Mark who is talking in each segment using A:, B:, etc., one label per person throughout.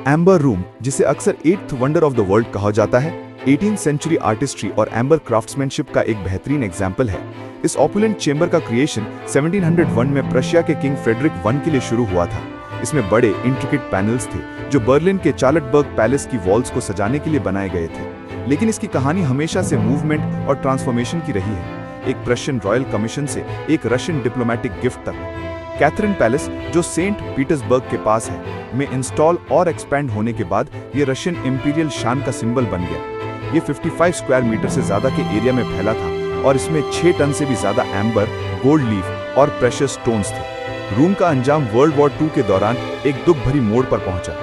A: Amber room, जिसे अक्सर 8th wonder of the world कहा जाता है, 18th सेंचुरी आर्टिस्ट्री और एम्बर क्राफ्ट्समैनशिप का एक बेहतरीन एग्जाम्पल है। इस ऑपुलेंट चेंबर का क्रिएशन 1701 में प्रशिया के किंग फ्रेडरिक I के लिए शुरू हुआ था। इसमें बड़े इंट्रिकेट पैनल्स थे जो बर्लिन के चार्लटबर्ग पैलेस की वॉल्स को सजाने के लिए बनाए गए थे। लेकिन इसकी कहानी हमेशा से मूवमेंट और ट्रांसफॉर्मेशन की रही है, एक प्रशियन रॉयल कमीशन से एक रशियन डिप्लोमेटिक गिफ्ट तक। कैथरीन पैलेस, जो सेंट पीटर्सबर्ग के पास है, में इंस्टॉल और एक्सपैंड होने के बाद ये रशियन इंपीरियल शान का सिंबल बन गया। ये 55 स्क्वायर मीटर से ज्यादा के एरिया में फैला था और इसमें 6 टन से भी ज्यादा एम्बर, गोल्ड लीफ और प्रेशियस स्टोन्स थे। रूम का अंजाम वर्ल्ड वॉर II के दौरान एक दुख भरी मोड़ पर पहुंचा।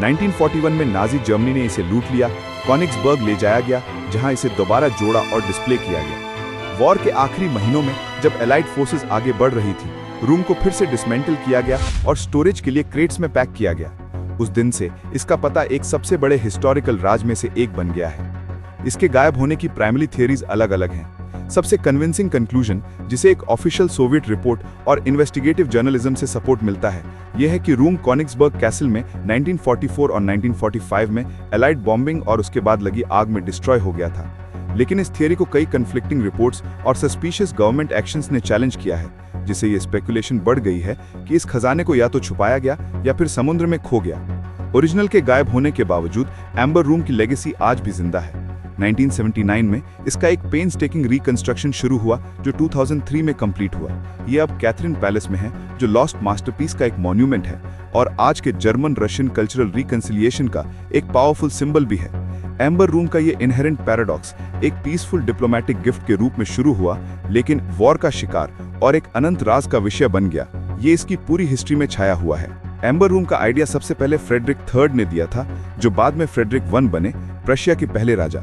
A: 1941 में नाजी जर्मनी ने इसे लूट लिया, कॉनिग्सबर्ग ले जाया गया, जहां इसे दोबारा जोड़ा और डिस्प्ले किया गया। वॉर के आखिरी महीनों में जब एलाइड फोर्सेस आगे बढ़ रही थी, रूम को फिर से डिसमेंटल किया गया और स्टोरेज के लिए क्रेट्स में पैक किया गया। उस दिन से इसका पता एक सबसे बड़े हिस्टोरिकल राज में से एक बन गया है। इसके गायब होने की प्राइमरी थियरीज अलग अलग हैं। सबसे कन्विंसिंग कंक्लूजन, जिसे एक ऑफिशियल सोवियत रिपोर्ट और इन्वेस्टिगेटिव जर्नलिज्म से सपोर्ट मिलता है, यह है कि रूम कॉनिग्सबर्ग कैसल में 1944 और 1945 में एलाइड बॉम्बिंग और उसके बाद लगी आग में डिस्ट्रॉय हो गया था। लेकिन इस थियरी को कई कन्फ्लिक्टिंग रिपोर्ट्स और सस्पिशियस गवर्नमेंट एक्शंस ने चैलेंज किया है, जिससे ये स्पेकुलेशन बढ़ गई है कि इस खजाने को या तो छुपाया गया या फिर समुद्र में खो गया। ओरिजिनल के गायब होने के बावजूद एम्बर रूम की लेगेसी आज भी जिंदा है। 1979 में इसका एक पेन्सटेकिंग रिकंस्ट्रक्शन शुरू हुआ जो 2003 में कंप्लीट हुआ। ये अब कैथरीन पैलेस में है, जो लॉस्ट मास्टरपीस का एक मॉन्यूमेंट है और आज के जर्मन रशियन कल्चरल रिकंसिलिएशन का एक पावरफुल सिंबल भी है। एम्बर रूम का ये इनहेरेंट पैराडॉक्स एक पीसफुल डिप्लोमेटिक गिफ्ट के रूप में शुरू हुआ, लेकिन वॉर का शिकार और एक अनंत राज का विषय बन गया। ये इसकी पूरी हिस्ट्री में छाया हुआ है। एम्बर रूम का आइडिया सबसे पहले फ्रेडरिक III ने दिया था, जो बाद में फ्रेडरिक I बने, प्रशिया के पहले राजा।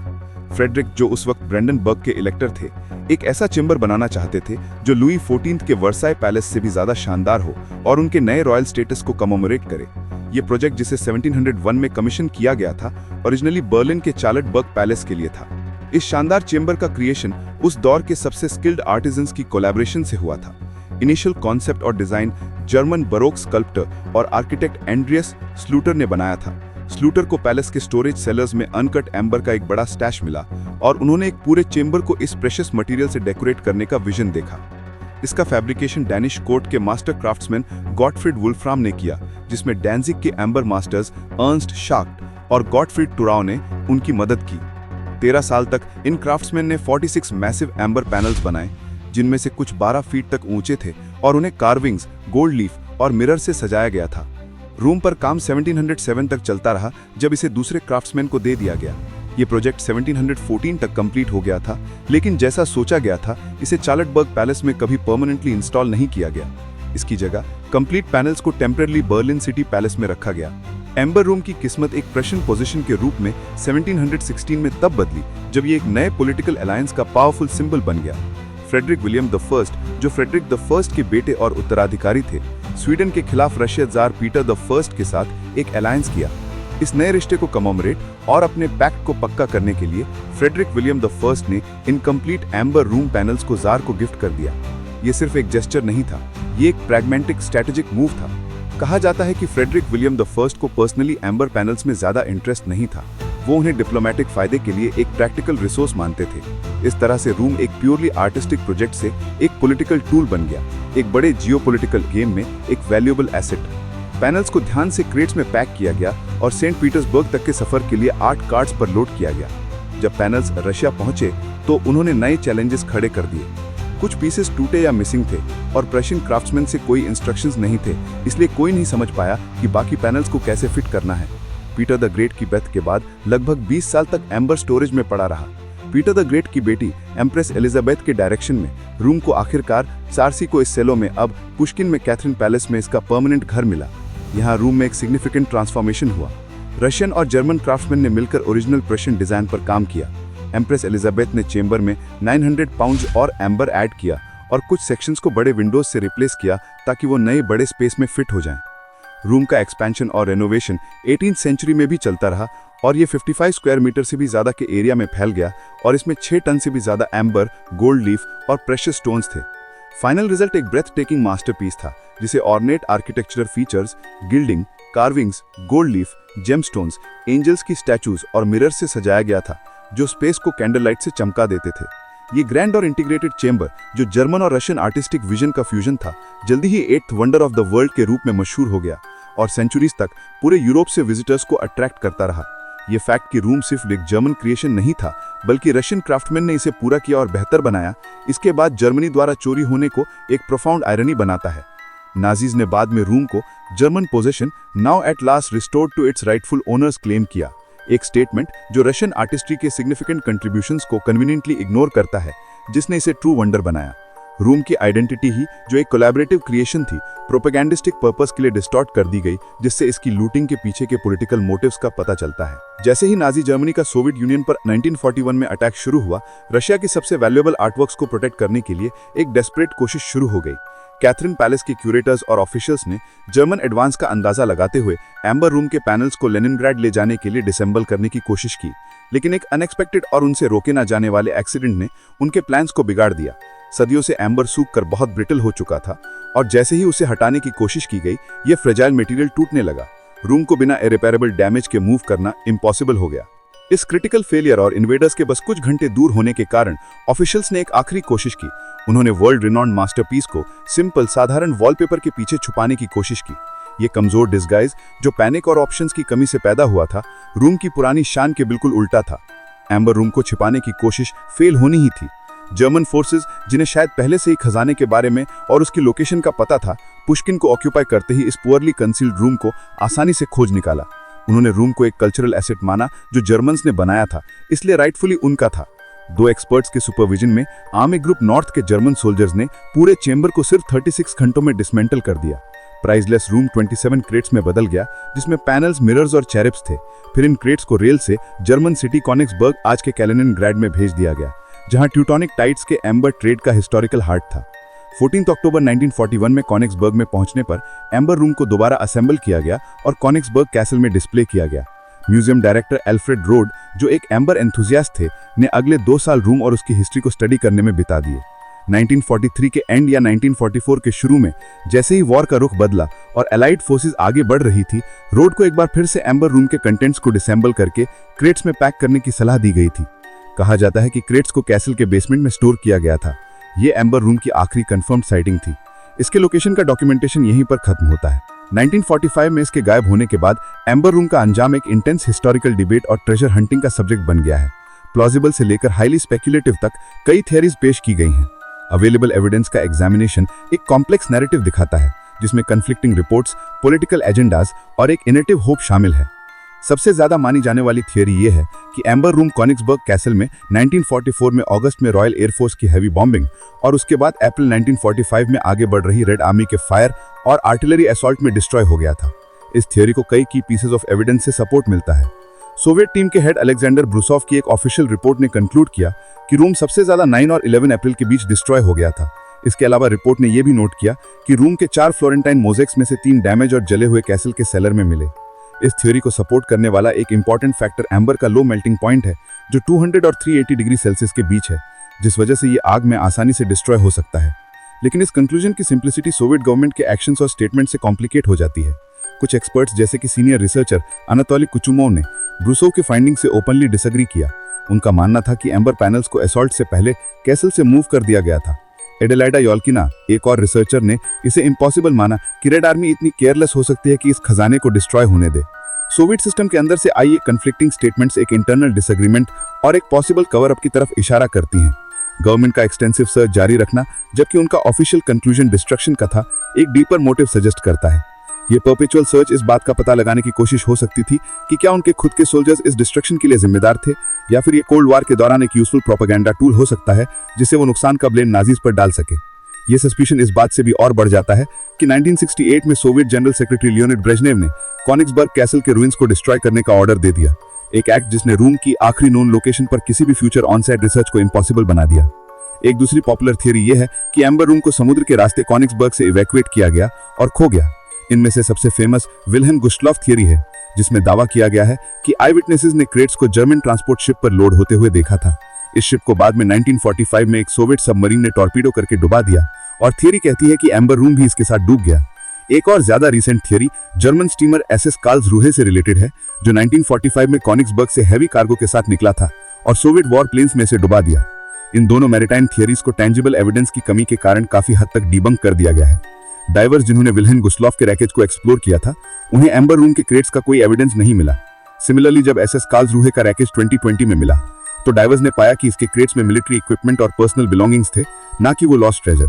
A: फ्रेडरिक, जो उस वक्त ब्रेंडनबर्ग के इलेक्टर थे, एक ऐसा चेंबर बनाना चाहते थे जो लुई XIV के वर्साई पैलेस से भी ज्यादा शानदार हो और उनके नए रॉयल स्टेटस को कमेमोरेट करे। ये प्रोजेक्ट, जिसे 1701 में कमीशन किया गया था, ओरिजिनली बर्लिन के चार्लटबर्ग पैलेस के लिए था। इस शानदार चेंबर का क्रिएशन उस दौर के सबसे स्किल्ड आर्टिजन्स की कोलैबोरेशन से हुआ था। इनिशियल कॉन्सेप्ट और डिजाइन जर्मन बरोक स्कल्प्टर और आर्किटेक्ट एंड्रियस स्लूटर ने बनाया था। स्लूटर को पैलेस के स्टोरेज सेलर्स में अनकट एम्बर का एक बड़ा स्टैश मिला और उन्होंने एक पूरे चेंबर को इस प्रेशियस मटेरियल से डेकोरेट करने का विजन देखा। इसका फैब्रिकेशन डैनिश कोर्ट के मास्टर क्राफ्ट्समैन गॉटफ्रीड वुल्फ्राम ने किया, जिसमें डैनजिग के एम्बर मास्टर्स अर्न्स्ट शाक्ट और गॉटफ्रीड टुराउ ने उनकी मदद की। 13 साल तक इन क्राफ्ट्समैन ने 46 मैसिव एम्बर पैनल्स बनाए, जिनमें से कुछ 12 फीट तक ऊंचे थे और उन्हें कार्विंग्स, गोल्ड लीफ और मिरर से सजाया गया था। रूम पर काम 1707 तक चलता रहा, जब इसे दूसरे क्राफ्ट्समैन को दे दिया गया। ये प्रोजेक्ट 1714 तक कंप्लीट हो गया था, लेकिन जैसा सोचा गया था, इसे चार्लटबर्ग पैलेस में कभी परमानेंटली इंस्टॉल नहीं किया गया। इसकी जगह कंप्लीट पैनल्स को टेम्परेरी बर्लिन सिटी पैलेस में रखा गया। एम्बर रूम की किस्मत एक प्रशियन पोजीशन के रूप में 1716 में तब बदली जब ये एक नए पॉलिटिकल अलायंस का पावरफुल सिंबल बन गया। फ्रेडरिक विलियम I, जो फ्रेडरिक I के बेटे और उत्तराधिकारी थे, स्वीडन के खिलाफ रशिया जार पीटर I के साथ एक अलायंस किया। इस नए रिश्ते को कमेमोरेट और अपने पैक्ट को पक्का करने के लिए फ्रेडरिक विलियम I ने इनकम्प्लीट एम्बर रूम पैनल्स को जार को गिफ्ट कर दिया। ये सिर्फ एक जेस्चर नहीं था, ये एक प्रैग्मेटिक स्ट्रैटेजिक मूव था। कहा जाता है कि फ्रेडरिक विलियम I को पर्सनली एम्बर पैनल्स में ज्यादा इंटरेस्ट नहीं था, वो उन्हें डिप्लोमेटिक फायदे के लिए एक प्रैक्टिकल रिसोर्स मानते थे। इस तरह से रूम एक प्योरली आर्टिस्टिक प्रोजेक्ट से एक पॉलिटिकल टूल बन गया, एक बड़े जियोपॉलिटिकल गेम में एक वैल्यूएबल एसेट। पैनल्स को ध्यान से क्रेट्स में पैक किया गया और सेंट पीटर्सबर्ग तक के सफर के लिए 8 कार्ड्स पर लोड किया गया। जब पैनल्स रशिया पहुंचे तो उन्होंने नए चैलेंजेस खड़े कर दिए। कुछ पीसेस टूटे या मिसिंग थे और प्रशियन क्राफ्ट्समैन से कोई इंस्ट्रक्शंस नहीं थे, इसलिए कोई नहीं समझ पाया कि बाकी पैनल्स को कैसे फिट करना है। पीटर द ग्रेट की डेथ के बाद लगभग 20 साल तक एम्बर स्टोरेज में पड़ा रहा। पीटर द ग्रेट की बेटी एम्प्रेस एलिजाबेथ के डायरेक्शन में रूम को आखिरकार सार्सी को इस सेलो में, अब पुश्किन में कैथरीन पैलेस में इसका परमानेंट घर मिला। यहाँ रूम में एक सिग्निफिकेंट ट्रांसफॉर्मेशन हुआ। रशियन और जर्मन क्राफ्ट्समैन ने मिलकर ओरिजिनल प्रशियन डिजाइन पर काम किया। एम्प्रेस एलिजाबेथ ने चेंबर में 900 पाउंड और एम्बर ऐड किया और कुछ सेक्शंस को बड़े विंडोज से रिप्लेस किया ताकि वो नए बड़े स्पेस में फिट हो जाएं। रूम का एक्सपेंशन और रेनोवेशन 18th सेंचुरी में भी चलता रहा और ये 55 स्क्वायर मीटर से भी ज्यादा के एरिया में फैल गया और इसमें 6 टन से भी ज्यादा एम्बर, गोल्ड लीफ और प्रेशियस स्टोन्स थे। फाइनल रिजल्ट एक ब्रेथ टेकिंग मास्टरपीस था, जिसे ornate architectural features, gilding, carvings, gold leaf, gemstones, angels की स्टैचूज और मिरर से सजाया गया था जो स्पेस को कैंडल लाइट से चमका देते थे। ये ग्रैंड और इंटीग्रेटेड चेंबर, जो जर्मन और रशियन आर्टिस्टिक विजन का फ्यूजन था, जल्दी ही 8th wonder of the world के रूप में मशहूर हो गया और सेंचुरीज तक पूरे यूरोप से विजिटर्स को अट्रैक्ट करता रहा। ये फैक्ट कि रूम सिर्फ एक जर्मन क्रिएशन नहीं था, बल्कि रशियन क्राफ्टमैन ने इसे पूरा किया और बेहतर बनाया, इसके बाद जर्मनी द्वारा चोरी होने को एक प्रोफाउंड आयरनी बनाता है। नाजीज ने बाद में रूम को German possession now at last restored to its rightful owners claim किया, एक स्टेटमेंट जो रशियन आर्टिस्ट्री के सिग्निफिकेंट कंट्रीब्यूशंस को कन्वीनियंटली इग्नोर करता है, जिसने इसे ट्रू वंडर बनाया। रूम की आइडेंटिटी ही, जो एक कोलैबोरेटिव क्रिएशन थी, प्रोपेगेंडिस्टिक पर्पस के लिए डिस्टॉर्ट कर दी गई, जिससे इसकी लूटिंग के पीछे के पॉलिटिकल मोटिव्स का पता चलता है। जैसे ही नाजी जर्मनी का सोवियत यूनियन पर 1941 में अटैक शुरू हुआ, रशिया की सबसे वैल्यूएबल आर्टवर्क्स को प्रोटेक्ट करने के लिए एक डेस्परेट कोशिश शुरू हो गई। कैथरीन पैलेस के क्यूरेटर्स और ऑफिशियल्स ने जर्मन एडवांस का अंदाजा लगाते हुए एम्बर रूम के पैनल्स को लेनिनग्राड ले जाने के लिए डिसेंबल करने की कोशिश की, लेकिन एक अनएक्सपेक्टेड और उनसे रोके ना जाने वाले एक्सीडेंट ने उनके प्लान्स को बिगाड़ दिया। सदियों से एम्बर सूख कर बहुत ब्रिटल हो चुका था और जैसे ही उसे हटाने की कोशिश की गई, ये फ्रेजाइल मटेरियल टूटने लगा। रूम को बिना इरिपेरेबल डैमेज के मूव करना इम्पॉसिबल हो गया। इस क्रिटिकल फेलियर और इन्वेडर्स के बस कुछ घंटे दूर होने के कारण ऑफिशियल्स ने एक आखिरी कोशिश की। उन्होंने वर्ल्ड रिनॉन्ड मास्टरपीस को सिंपल साधारण वॉलपेपर के पीछे छुपाने की कोशिश की। ये कमजोर डिस्गाइज, जो पैनिक और ऑप्शंस की कमी से पैदा हुआ था, रूम की पुरानी शान के बिल्कुल उल्टा था। एम्बर रूम को छिपाने की कोशिश फेल होनी ही थी। जर्मन फोर्सेस, जिन्हें शायद पहले से ही खजाने के बारे में और उसकी लोकेशन का पता था, पुश्किन को ऑक्यूपाई करते ही इस पुअरली कंसील्ड रूम को आसानी से खोज निकाला। उन्होंने रूम को एक कल्चरल एसेट माना जो जर्मन्स ने बनाया था, इसलिए राइटफुली उनका था। 2 एक्सपर्ट्स के सुपरविजन में आर्मी ग्रुप नॉर्थ के जर्मन सोल्जर्स ने पूरे चेंबर को सिर्फ 36 घंटों में डिसमेंटल कर दिया। प्राइसलेस रूम 27 क्रेट्स में बदल गया, जिसमें पैनल्स, मिरर्स और चेरिप्स थे। फिर इन क्रेट्स को रेल से जर्मन सिटी कॉनिग्सबर्ग, आज के कैलिनिनग्राड में भेज दिया गया, जहां ट्यूटोनिक टाइड्स के एम्बर ट्रेड का हिस्टोरिकल हार्ट था। 14 अक्टूबर 1941 में कॉनिग्सबर्ग में पहुंचने पर एम्बर रूम को दोबारा असेंबल किया गया और कॉनिग्सबर्ग कैसल में डिस्प्ले किया गया। म्यूजियम डायरेक्टर एल्फ्रेड रोड, जो एक एम्बर एंथुजियास्ट थे, ने अगले 2 साल रूम और उसकी हिस्ट्री को स्टडी करने में बिता दिए। 1943 के एंड या 1944 के शुरू में जैसे ही वॉर का रुख बदला और एलाइड फोर्सेस आगे बढ़ रही थी, रोड को एक बार फिर से एम्बर रूम के कंटेंट्स को डिसेंबल करके क्रेट्स में पैक करने की सलाह दी गई थी। कहा जाता है कि क्रेट्स को कैसल के बेसमेंट में स्टोर किया गया था। ये एम्बर रूम की आखिरी कंफर्म्ड साइटिंग थी। इसके लोकेशन का डॉक्यूमेंटेशन यहीं पर खत्म होता है। 1945 में इसके गायब होने के बाद एम्बर रूम का अंजाम एक इंटेंस हिस्टोरिकल डिबेट और ट्रेजर हंटिंग का सब्जेक्ट बन गया है। प्लॉजिबल से लेकर हाईली स्पेक्युलेटिव तक कई थियरीज पेश की गई हैं। अवेलेबल एविडेंस का एग्जामिनेशन एक कॉम्प्लेक्स नैरेटिव दिखाता है, जिसमें कन्फ्लिक्टिंग रिपोर्ट्स, पॉलिटिकल एजेंडाज और एक इनोवेटिव होप शामिल है। सबसे ज्यादा मानी जाने वाली थियरी ये है कि एम्बर रूम कॉनिग्सबर्ग कैसल में 1944 में अगस्त में रॉयल एयरफोर्स की हैवी बॉम्बिंग और उसके बाद अप्रैल 1945 में आगे बढ़ रही रेड आर्मी के फायर और आर्टिलरी असॉल्ट में डिस्ट्रॉय हो गया था। इस थियरी को कई की पीसेस ऑफ एविडेंस से सपोर्ट मिलता है। सोवियत टीम के हेड अलेक्जेंडर ब्रूसोव की एक ऑफिशियल रिपोर्ट ने कंक्लूड किया कि रूम सबसे ज्यादा 9 और 11 अप्रैल के बीच डिस्ट्रॉय हो गया था। इसके अलावा रिपोर्ट ने यह भी नोट किया कि रूम के 4 फ्लोरेंटाइन मोज़ेक्स में से 3 डैमेज और जले हुए कैसल के सेलर में मिले। इस थ्योरी को सपोर्ट करने वाला एक इंपॉर्टेंट फैक्टर एम्बर का लो मेल्टिंग पॉइंट है, जो 200 और 380 डिग्री सेल्सियस के बीच है, जिस वजह से ये आग में आसानी से डिस्ट्रॉय हो सकता है। लेकिन इस कंक्लूजन की सिंप्लिसिटी सोवियत गवर्नमेंट के एक्शंस और स्टेटमेंट से कॉम्प्लिकेट हो जाती है। कुछ एक्सपर्ट्स जैसे कि सीनियर रिसर्चर अनातोली कुचुमोव ने ब्रूसोव के फाइंडिंग से ओपनली डिसएग्री किया। उनका मानना था कि एम्बर पैनल्स को असॉल्ट से पहले कैसल से मूव कर दिया गया था। एडेलाइडा योल्किना, एक और रिसर्चर, ने इसे इम्पॉसिबल माना कि रेड आर्मी इतनी केयरलेस हो सकती है कि इस खजाने को डिस्ट्रॉय होने दे। सोवियत सिस्टम के अंदर से आई ये कंफ्लिक्टिंग स्टेटमेंट्स एक इंटरनल डिसएग्रीमेंट और एक पॉसिबल कवर अप की तरफ इशारा करती हैं। गवर्नमेंट का एक्सटेंसिव सर्च जारी रखना, जबकि उनका ऑफिशियल कंक्लूजन डिस्ट्रक्शन का था, एक डीपर मोटिव सजेस्ट करता है। ये परपेचुअल सर्च इस बात का पता लगाने की कोशिश हो सकती थी कि क्या उनके खुद के सोल्जर्स इस डिस्ट्रक्शन के लिए जिम्मेदार थे, या फिर ये कोल्ड वॉर के दौरान एक यूजफुल प्रोपेगेंडा टूल हो सकता है जिससे वो नुकसान का ब्लेम नाजीज पर डाल सके। ये सस्पिशन इस बात से भी और बढ़ जाता है कि 1968 में Soviet general secretary Leonid Brezhnev ने कॉनिग्सबर्ग कैसल के रूइंस को डिस्ट्रॉय करने का ऑर्डर दे दिया, एक एक्ट जिसने रूम की आखिरी नोन लोकेशन पर किसी भी फ्यूचर ऑन-साइट रिसर्च को इम्पॉसिबल बना दिया। एक दूसरी पॉपुलर थियरी यह है कि एम्बर रूम को समुद्र के रास्ते कॉनिग्सबर्ग से इवैक्यूएट किया गया और खो गया। इनमें से सबसे फेमस विल्हेम गुस्टलॉफ थियरी है, जिसमें दावा किया गया है कि आई विटनेसेस ने क्रेट्स को जर्मन ट्रांसपोर्ट शिप पर लोड होते हुए देखा था। इस शिप को बाद में 1945 में एक सोवियत सबमरीन ने टॉर्पीडो करके डुबा दिया और थियरी कहती है कि एम्बर रूम भी इसके साथ डूब गया।
B: एक और ज्यादा recent theory German steamer SS Karlsruhe से रिलेटेड है, जो 1945 में कॉनिग्सबर्ग से हैवी कार्गो के साथ निकला था और सोवियत वॉर प्लेन्स में से डुबा दिया। इन दोनों मैरीटाइम थियरीज को टेंजिबल एविडेंस की कमी के कारण काफी हद तक डिबंक कर दिया गया है। डाइवर्स जिन्होंने विल्हेम गुस्लॉफ के रैकेज को एक्सप्लोर किया था, उन्हें एम्बर रूम के क्रेट्स का कोई एविडेंस नहीं मिला। सिमिलरली जब एसएस कार्लसरूहे का रैकेज 2020 में मिला, तो डाइवर्स ने पाया कि इसके क्रेट्स में मिलिट्री इक्विपमेंट और पर्सनल बिलोंगिंग्स थे, ना कि वो लॉस्ट ट्रेजर।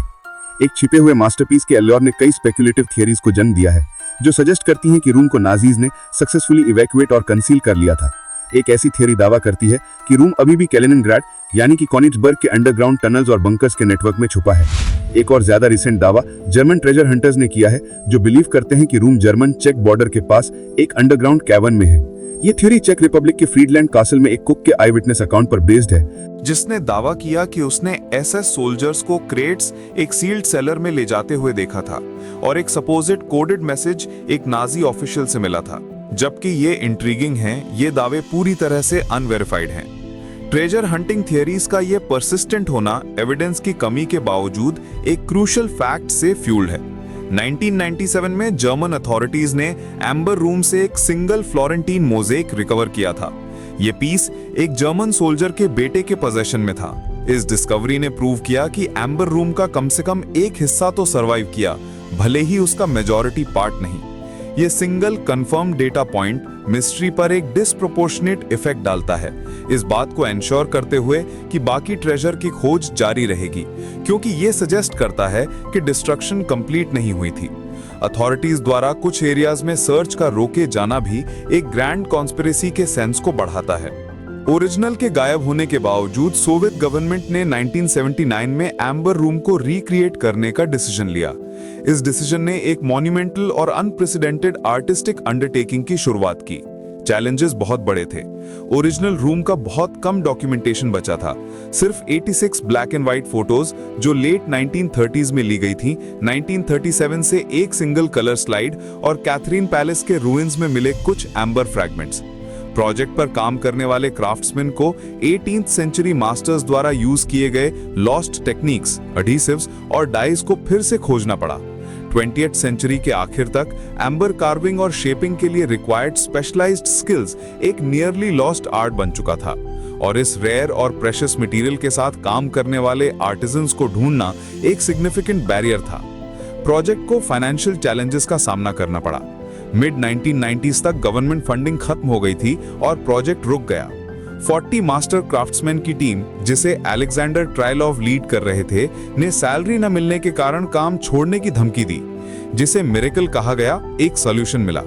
B: एक छिपे हुए मास्टरपीस के अल्योर ने कई स्पेक्युलेटिव थियरीज को जन्म दिया है, जो सजेस्ट करती हैं कि रूम को नाजीज ने सक्सेसफुली इवैक्यूएट और कंसील कर लिया था। एक ऐसी थियरी दावा करती है कि रूम अभी भी कैलिनिनग्राड यानी कि कॉनिग्सबर्ग के अंडरग्राउंड टनल्स और बंकर्स के नेटवर्क में छुपा है। एक और ज्यादा रिसेंट दावा जर्मन ट्रेजर हंटर्स ने किया है, जो बिलीव करते हैं कि रूम जर्मन चेक बॉर्डर के पास एक अंडरग्राउंड कैवर्न में है। ये थ्योरी चेक रिपब्लिक के फ्रीडलैंड कासल में एक कुक के आई विटनेस अकाउंट पर बेस्ड है,
A: जिसने दावा किया कि उसने एसएस सोल्जर्स को क्रेट्स एक सील्ड सेलर में ले जाते हुए देखा था और एक सपोजिड कोडेड मैसेज एक नाजी ऑफिशियल से मिला था। जबकि ये इंट्रीगिंग है, ये दावे पूरी तरह से अनवेरिफाइड हैं। ट्रेजर हंटिंग थियरीज का ये परसिस्टेंट होना एविडेंस की कमी के बावजूद एक क्रूशियल फैक्ट से फ्यूल्ड है। 1997 में जर्मन अथॉरिटीज ने एम्बर रूम से एक सिंगल फ्लोरेंटीन मोज़ेक रिकवर किया था। ये पीस एक जर्मन सोल्जर के बेटे के पोजेशन में था। इस डिस्कवरी ने प्रूव किया कि एम्बर रूम का कम से कम एक हिस्सा तो सरवाइव किया, भले ही उसका मेजॉरिटी पार्ट नहीं। ये single confirm data point mystery पर एक डिस्प्रोपोर्शनेट इफेक्ट डालता है, इस बात को एंश्योर करते हुए कि बाकी ट्रेजर की खोज जारी रहेगी, क्योंकि ये सजेस्ट करता है कि डिस्ट्रक्शन कंप्लीट नहीं हुई थी। अथॉरिटीज द्वारा कुछ एरियाज में सर्च का रोके जाना भी एक ग्रैंड कॉन्स्पिरेसी के सेंस को बढ़ाता है। ओरिजिनल के गायब होने के बावजूद सोवियत गवर्नमेंट ने 1979 में एम्बर रूम को रिक्रिएट करने का डिसीजन लिया। इस डिसीजन ने एक मॉन्यूमेंटल और अनप्रेसिडेंटेड आर्टिस्टिक अंडरटेकिंग की शुरुआत की। चैलेंजेस बहुत बड़े थे। ओरिजिनल रूम का बहुत कम डॉक्यूमेंटेशन बचा था, सिर्फ 86 ब्लैक एंड व्हाइट फोटोज जो लेट 1930s में ली गई थी। 1937 से एक सिंगल कलर स्लाइड और कैथरीन पैलेस के रूइंस में मिले कुछ एम्बर फ्रैगमेंट्स। प्रोजेक्ट पर काम करने वाले क्राफ्ट्समैन को 18th सेंचुरी मास्टर्स द्वारा यूज किए गए लॉस्ट टेक्निक्स, एडहेसिव्स और डाइज को फिर से खोजना पड़ा। 20th सेंचुरी के आखिर तक एम्बर कार्विंग और शेपिंग के लिए रिक्वायर्ड स्पेशलाइज्ड स्किल्स एक नियरली लॉस्ट आर्ट बन चुका था, और इस रेयर और प्रेशियस मटेरियल के साथ काम करने वाले आर्टिजन्स को ढूंढना एक सिग्निफिकेंट बैरियर था। प्रोजेक्ट को फाइनेंशियल चैलेंजेस का सामना करना पड़ा। मिड 1990s तक गवर्नमेंट फंडिंग खत्म हो गई थी और प्रोजेक्ट रुक गया। 40 मास्टर क्राफ्ट्समैन की टीम, जिसे अलेक्जेंडर ट्राइलॉव लीड कर रहे थे, ने सैलरी न मिलने के कारण काम छोड़ने की धमकी दी, जिसे मिरेकल कहा गया। एक सॉल्यूशन मिला,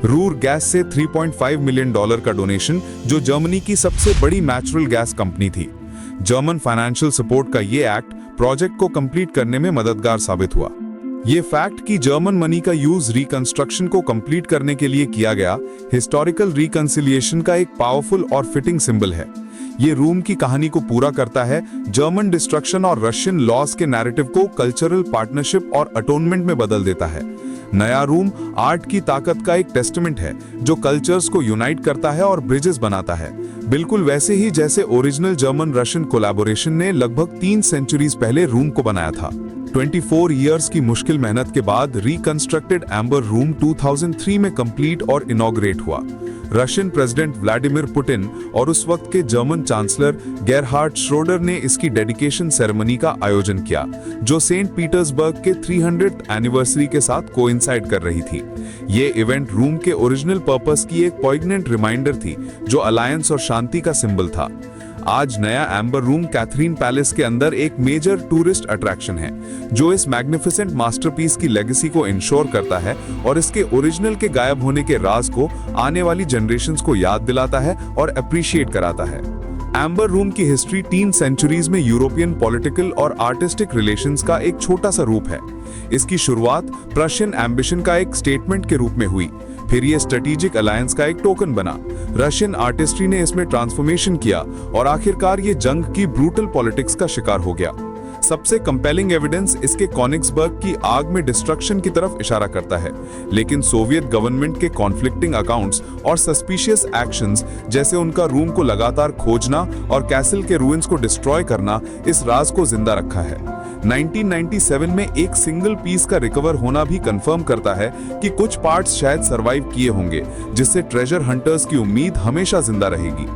A: रूर गैस से $3.5 मिलियन का डोनेशन, जो जर्मनी की सबसे बड़ी नेचुरल गैस कंपनी थी। जर्मन फाइनेंशियल सपोर्ट का ये एक्ट प्रोजेक्ट को कंप्लीट करने में मददगार साबित हुआ। ये फैक्ट कि जर्मन मनी का यूज रिकंस्ट्रक्शन को कंप्लीट करने के लिए किया गया, हिस्टोरिकल रिकंसिलिएशन का एक पावरफुल और फिटिंग सिंबल है। ये रूम की कहानी को पूरा करता है, जर्मन डिस्ट्रक्शन और रशियन लॉस के नैरेटिव को कल्चरल पार्टनरशिप और अटोनमेंट में बदल देता है। नया रूम आर्ट की ताकत का एक टेस्टमेंट है, जो कल्चर्स को यूनाइट करता है और ब्रिजेस बनाता है, बिल्कुल वैसे ही जैसे ओरिजिनल जर्मन रशियन कोलैबोरेशन ने लगभग 3 सेंचुरीज पहले रूम को बनाया था। 24 इयर्स की मुश्किल मेहनत के बाद रिकंस्ट्रक्टेड एम्बर रूम 2003 में कंप्लीट और इनॉग्रेट हुआ। रशियन प्रेसिडेंट व्लादिमीर पुतिन और उस वक्त के जर्मन चांसलर गेरहार्ड श्रोडर ने इसकी डेडिकेशन सेरेमनी का आयोजन किया, जो सेंट पीटर्सबर्ग के 300th एनिवर्सरी के साथ कोइंसाइड कर रही थी। ये इवेंट रूम के ओरिजिनल पर्पस की एक पॉइग्नेंट रिमाइंडर थी, जो अलायंस और शांति का सिंबल था। आज नया एम्बर रूम कैथरीन पैलेस के अंदर एक मेजर टूरिस्ट अट्रैक्शन है, जो इस मैग्निफिसेंट मास्टरपीस की लेगेसी को इंश्योर करता है और इसके ओरिजिनल के गायब होने के राज को आने वाली जनरेशंस को याद दिलाता है और अप्रिशिएट कराता है। एम्बर रूम की हिस्ट्री 3 सेंचुरीज में यूरोपियन पॉलिटिकल और आर्टिस्टिक रिलेशंस का एक छोटा सा रूप है। इसकी शुरुआत प्रशियन एम्बिशन का एक स्टेटमेंट के रूप में हुई, फिर ये स्ट्रेटेजिक अलायंस का एक टोकन बना। रशियन आर्टिस्ट्री ने इसमें ट्रांसफॉर्मेशन किया और आखिरकार ये जंग की ब्रूटल पॉलिटिक्स का शिकार हो गया। सबसे कंपेलिंग एविडेंस इसके कॉनिग्सबर्ग की आग में डिस्ट्रक्शन की तरफ इशारा करता है, लेकिन सोवियत गवर्नमेंट के कॉन्फ्लिक्टिंग अकाउंट्स और सस्पिशियस एक्शंस, जैसे उनका रूम को लगातार खोजना और कैसल के रूइंस को डिस्ट्रॉय करना, इस राज को जिंदा रखा है। 1997 में एक सिंगल पीस का रिकवर होना भी कंफर्म करता है कि कुछ पार्ट्स शायद सरवाइव किए होंगे, जिससे ट्रेजर हंटर्स की उम्मीद हमेशा जिंदा रहेगी।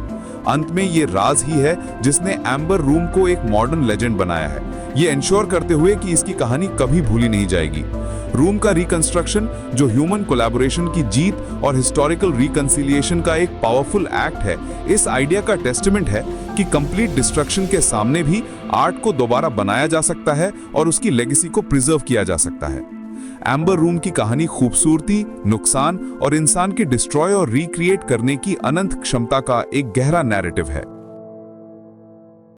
A: अंत में ये राज ही है जिसने एम्बर रूम को एक मॉडर्न लेजेंड बनाया है, ये इंश्योर करते हुए कि इसकी कहानी कभी भूली नहीं जाएगी। रूम का रिकंस्ट्रक्शन, जो ह्यूमन कोलैबोरेशन की जीत और हिस्टोरिकल रिकंसिलिएशन का एक पावरफुल एक्ट है, इस आइडिया का टेस्टमेंट है कि कंप्लीट डिस्ट्रक्शन के सामने भी आर्ट को दोबारा बनाया जा सकता है और उसकी लेगेसी को प्रिजर्व किया जा सकता है। एम्बर रूम की कहानी खूबसूरती, नुकसान और इंसान के डिस्ट्रॉय और रिक्रिएट करने की अनंत क्षमता का एक गहरा नैरेटिव है।